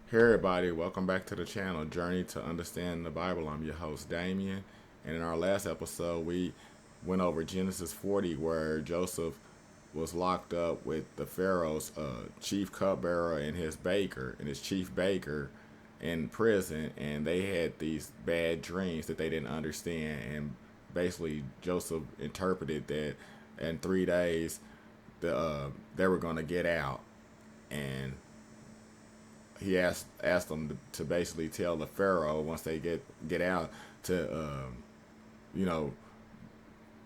Hey everybody, welcome back to the channel, Journey to Understand the Bible. I'm your host, Damien, and in our last episode, we went over Genesis 40, where Joseph was locked up with the Pharaoh's chief cupbearer and his chief baker in prison, and they had these bad dreams that they didn't understand, and basically Joseph interpreted that in 3 days they were going to get out, and he asked them to basically tell the Pharaoh once they get out to you know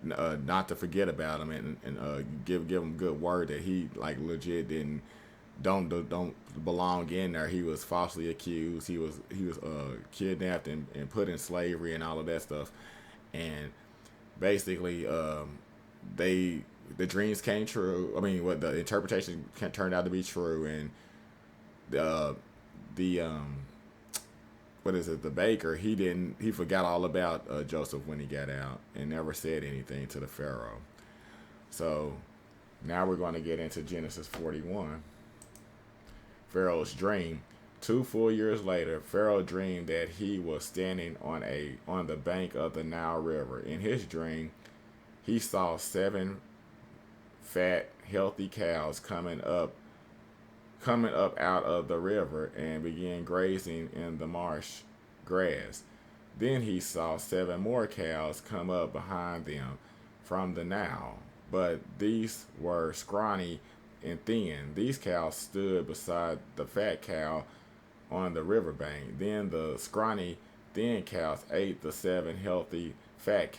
not to forget about him, and give him good word that he like legit didn't don't belong in there. He was falsely accused. He was kidnapped and put in slavery and all of that stuff. And basically, they the dreams came true. I mean, what the interpretation turned out to be true, and uh, the what is it? The baker, he forgot all about Joseph when he got out and never said anything to the Pharaoh. So now we're going to get into Genesis 41. Pharaoh's dream. 2 full years later, Pharaoh dreamed that he was standing on the bank of the Nile River. In his dream, he saw 7 fat, healthy cows coming up out of the river and began grazing in the marsh grass. Then he saw 7 more cows come up behind them from the Nile, but these were scrawny and thin. These cows stood beside the fat cow on the riverbank. Then the scrawny, thin cows ate the 7 healthy fat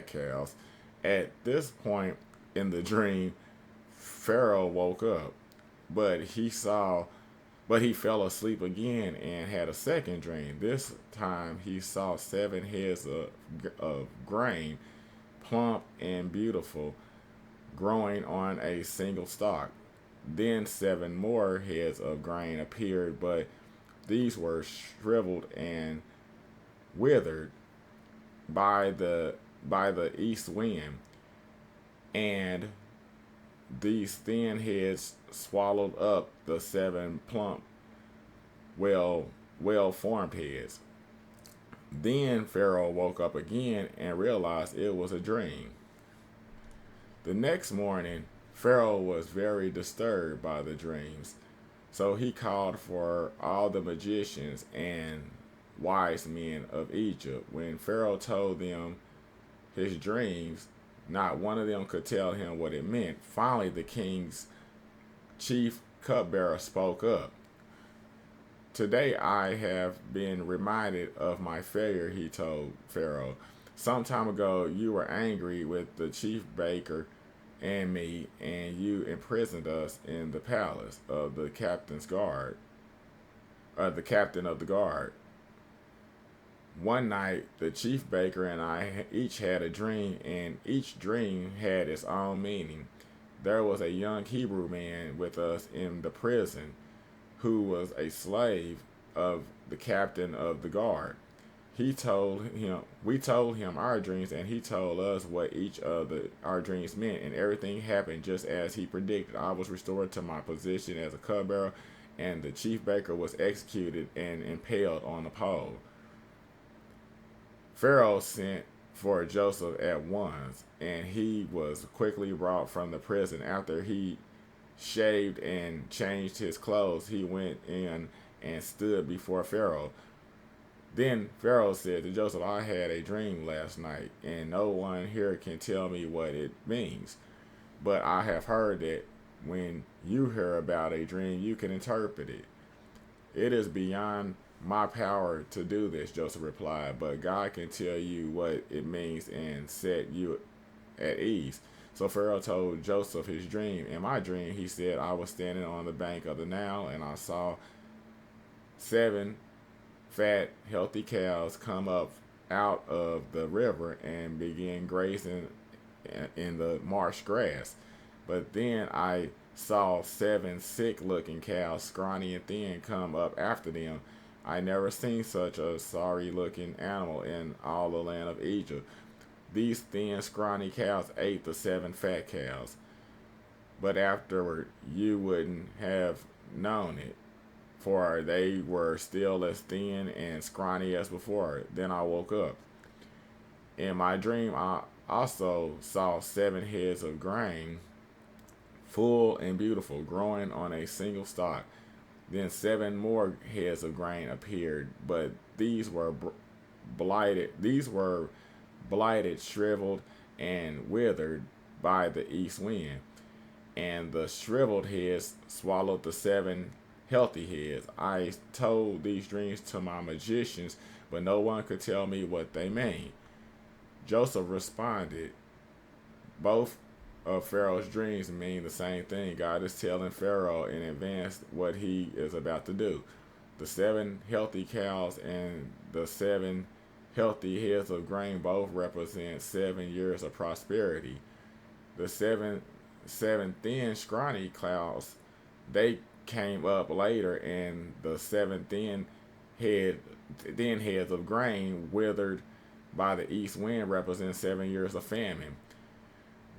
cows. At this point in the dream, Pharaoh woke up, but he fell asleep again and had a second dream. This time he saw 7 heads of grain, plump and beautiful, growing on a single stalk. Then 7 more heads of grain appeared, but these were shriveled and withered by the east wind, and these thin heads swallowed up the 7 plump, well formed heads. Then Pharaoh woke up again and realized it was a dream. The next morning, Pharaoh was very disturbed by the dreams, so he called for all the magicians and wise men of Egypt. When Pharaoh told them his dreams, not one of them could tell him what it meant. Finally, the king's chief cupbearer spoke up. Today I have been reminded of my failure, he told Pharaoh. Some time ago, you were angry with the chief baker and me, and you imprisoned us in the palace of the captain of the guard. One night, the chief baker and I each had a dream, and each dream had its own meaning. There was a young Hebrew man with us in the prison who was a slave of the captain of the guard. We told him our dreams, and he told us what each of our dreams meant, and everything happened just as he predicted. I was restored to my position as a cupbearer, and the chief baker was executed and impaled on a pole. Pharaoh sent for Joseph at once, and he was quickly brought from the prison. After he shaved and changed his clothes, he went in and stood before Pharaoh. Then Pharaoh said to Joseph, I had a dream last night, and no one here can tell me what it means. But I have heard that when you hear about a dream, you can interpret it. It is beyond my power to do this, Joseph replied, but God can tell you what it means and set you at ease. So Pharaoh told Joseph his dream. In my dream, he said, I was standing on the bank of the Nile, and I saw 7 fat, healthy cows come up out of the river and begin grazing in the marsh grass. But then I saw 7 sick-looking cows, scrawny and thin, come up after them. I never seen such a sorry-looking animal in all the land of Egypt. These thin, scrawny cows ate the 7 fat cows, but afterward you wouldn't have known it. for they were still as thin and scrawny as before. Then I woke up. In my dream, I also saw 7 heads of grain, full and beautiful, growing on a single stalk. Then 7 more heads of grain appeared, but these were blighted. These were blighted, shriveled, and withered by the east wind. And the shriveled heads swallowed the 7 healthy heads. I told these dreams to my magicians, but no one could tell me what they mean. Joseph responded, both of Pharaoh's dreams mean the same thing. God is telling Pharaoh in advance what he is about to do. The 7 healthy cows and the 7 healthy heads of grain both represent 7 years of prosperity. The seven thin, scrawny clouds, they came up later, and the 7 thin heads of grain withered by the east wind represent 7 years of famine.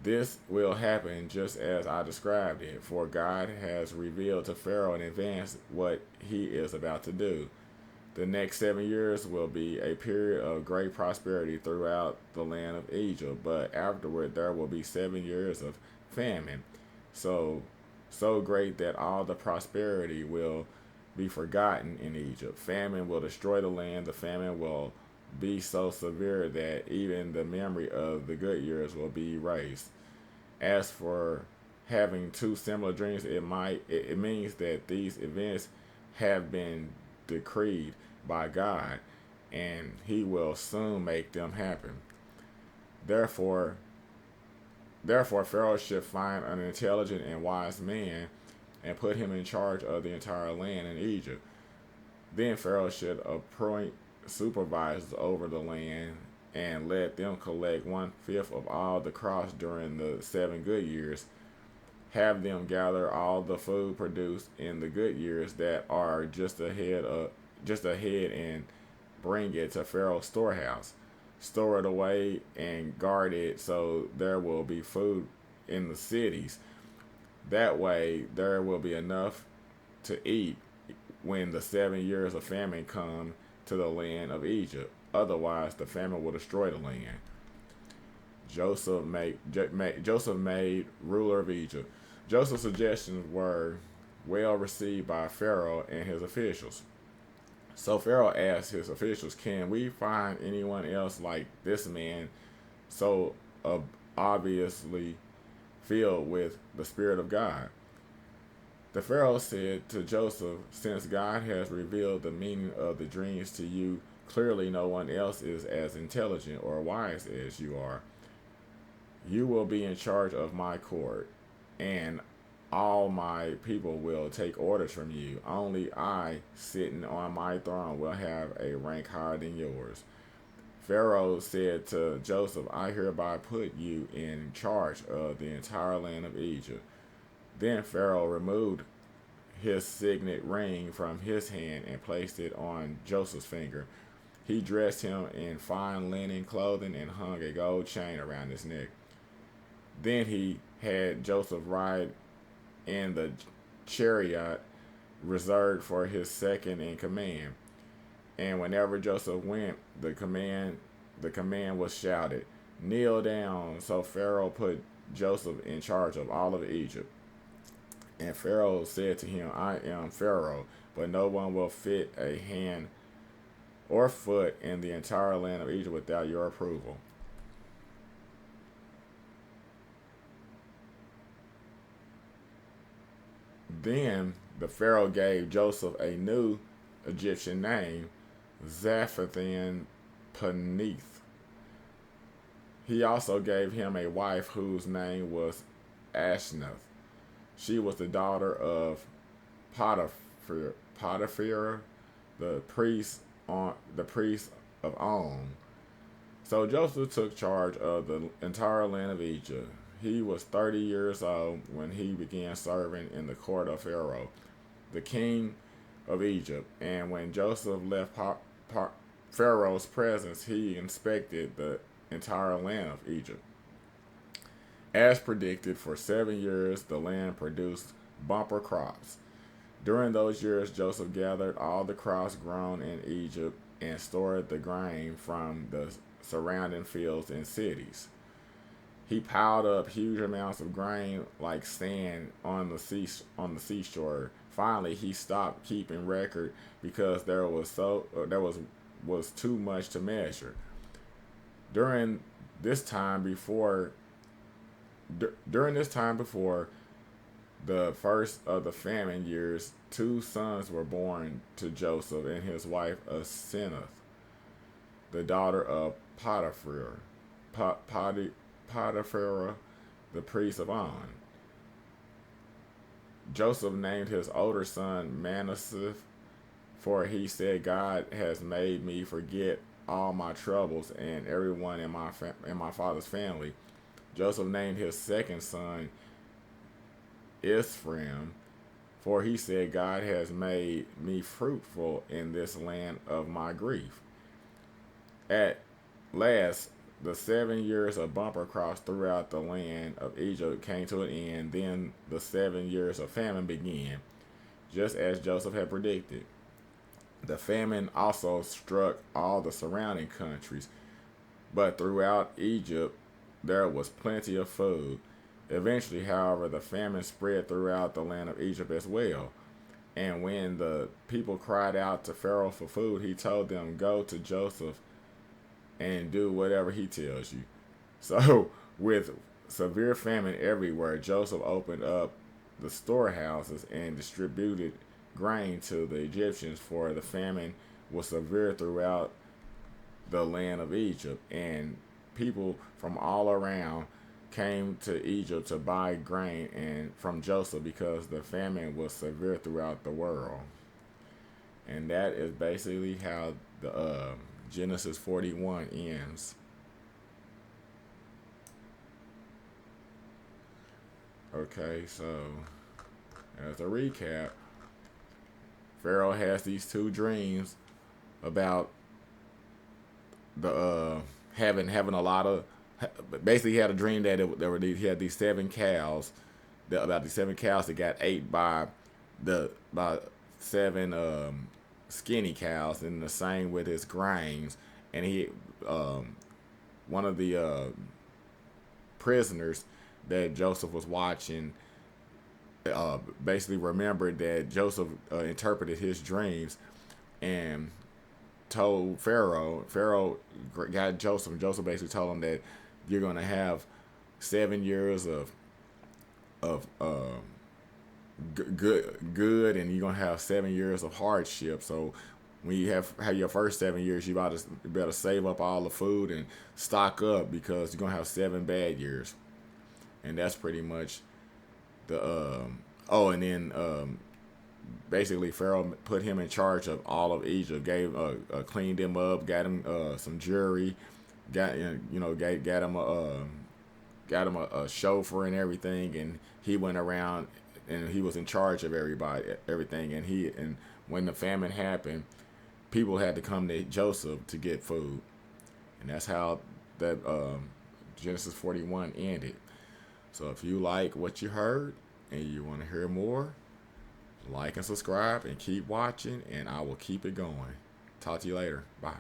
This will happen just as I described it, for God has revealed to Pharaoh in advance what he is about to do. The next 7 years will be a period of great prosperity throughout the land of Egypt, but afterward there will be 7 years of famine, so so great that all the prosperity will be forgotten in Egypt. Famine will destroy the land. The famine will be so severe that even the memory of the good years will be erased. As for having two similar dreams, it means that these events have been decreed by God, and He will soon make them happen. Therefore, Therefore, Pharaoh should find an intelligent and wise man and put him in charge of the entire land in Egypt. Then Pharaoh should appoint supervisors over the land and let them collect 1/5 of all the crops during the 7 good years. Have them gather all the food produced in the good years that are just ahead and bring it to Pharaoh's storehouse. Store it away and guard it so there will be food in the cities. That way there will be enough to eat when the 7 years of famine come to the land of Egypt. Otherwise, the famine will destroy the land. Joseph made ruler of Egypt. Joseph's suggestions were well received by Pharaoh and his officials. So Pharaoh asked his officials, "Can we find anyone else like this man, so obviously filled with the Spirit of God?" The Pharaoh said to Joseph, "Since God has revealed the meaning of the dreams to you, clearly no one else is as intelligent or wise as you are. You will be in charge of my court, and all my people will take orders from you. Only I, sitting on my throne, will have a rank higher than yours." Pharaoh said to Joseph, "I hereby put you in charge of the entire land of Egypt." Then Pharaoh removed his signet ring from his hand and placed it on Joseph's finger. He dressed him in fine linen clothing and hung a gold chain around his neck. Then he had Joseph ride in the chariot reserved for his second in command. And whenever Joseph went, the command was shouted, "Kneel down." So Pharaoh put Joseph in charge of all of Egypt. And Pharaoh said to him, "I am Pharaoh, but no one will fit a hand or foot in the entire land of Egypt without your approval." Then the Pharaoh gave Joseph a new Egyptian name, Zaphathan Paneeth. He also gave him a wife whose name was Ashnath. She was the daughter of Potiphar, the priest of On. So Joseph took charge of the entire land of Egypt. He was 30 years old when he began serving in the court of Pharaoh, the king of Egypt. And when Joseph left Pharaoh's presence, he inspected the entire land of Egypt. As predicted, for 7 years the land produced bumper crops. During those years, Joseph gathered all the crops grown in Egypt and stored the grain from the surrounding fields and cities. He piled up huge amounts of grain like sand on the seashore. Finally, he stopped keeping record because there was too much to measure. During this time before During this time before the first of the famine years, two sons were born to Joseph and his wife Asenath, the daughter of Potiphar, the priest of On. Joseph named his older son Manasseh, for he said, "God has made me forget all my troubles and everyone in my father's family." Joseph named his second son Ephraim, for he said, "God has made me fruitful in this land of my grief." At last, the 7 years of bumper crops throughout the land of Egypt came to an end. Then the 7 years of famine began, just as Joseph had predicted. The famine also struck all the surrounding countries, but throughout Egypt there was plenty of food. Eventually, however, the famine spread throughout the land of Egypt as well. And when the people cried out to Pharaoh for food, he told them, "Go to Joseph and do whatever he tells you." So, with severe famine everywhere, Joseph opened up the storehouses and distributed grain to the Egyptians, for the famine was severe throughout the land of Egypt, and people from all around came to Egypt to buy grain and from Joseph because the famine was severe throughout the world. And that is basically how the Genesis 41 ends. Okay, so as a recap, Pharaoh has these two dreams about the having a lot of. Basically, he had a dream that he had these seven cows, about these seven cows that got ate by seven skinny cows, and the same with his grains. And he one of the prisoners that Joseph was watching basically remembered that Joseph interpreted his dreams and told Pharaoh. Pharaoh got Joseph, and Joseph basically told him that you're going to have 7 years of good, and you're going to have 7 years of hardship. So when you have your first 7 years, you better save up all the food and stock up, because you're going to have 7 bad years. And that's pretty much the and then basically Pharaoh put him in charge of all of Egypt, cleaned him up, got him some jewelry, got him a chauffeur and everything, and he went around and he was in charge of everything. And when the famine happened, people had to come to Joseph to get food, and that's how that Genesis 41 ended. So if you like what you heard and you want to hear more, like and subscribe and keep watching, and I will keep it going. Talk to you later. Bye.